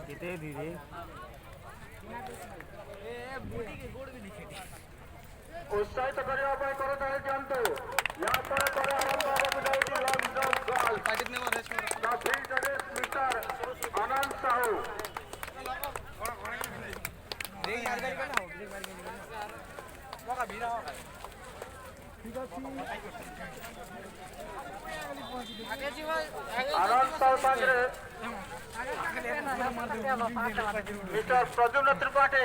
कितने धीरे उत्साहित କରିବା ପାଇଁ କରତାଳି ଦିଅନ୍ତୁ। ୟା ପରେ ପରେ ଆରମ୍ଭ ହେବାକୁ ଯାଉଛି long jump girl. The field race mister Anand Sahu. Anand Sahu Pakhare mister Pradyumna Tripathi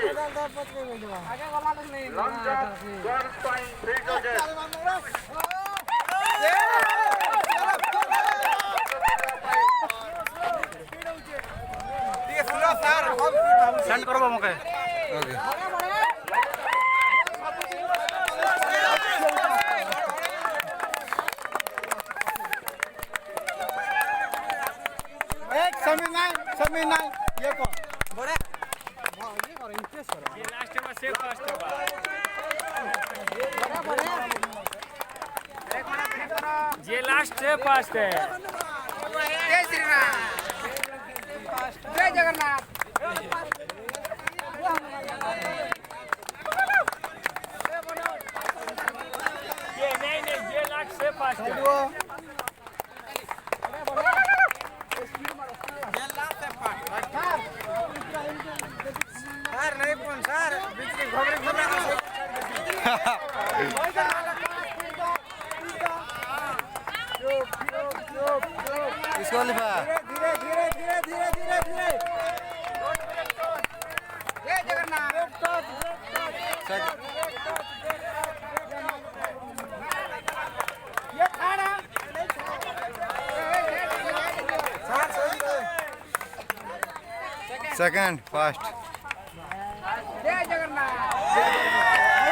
long jump girls ପାଇଁ ଫିଲ୍ଡ ରେସ୍ सेंड करो मके ओके एक समय नहीं ये कौन बड़े हां ये करो इंटरेस्ट करो ये लास्ट में सेव फर्स्ट है बड़े ये लास्ट से फर्स्ट है जय श्री राम जय जगन्नाथ ये नहीं ये लास्ट से फर्स्ट है सर नहीं फोन सर बिजली घोड़े घोड़े डिस्क्वालीफाई धीरे धीरे धीरे धीरे धीरे धीरे जय जगन्नाथ ये खाना सेकंड फर्स्ट जय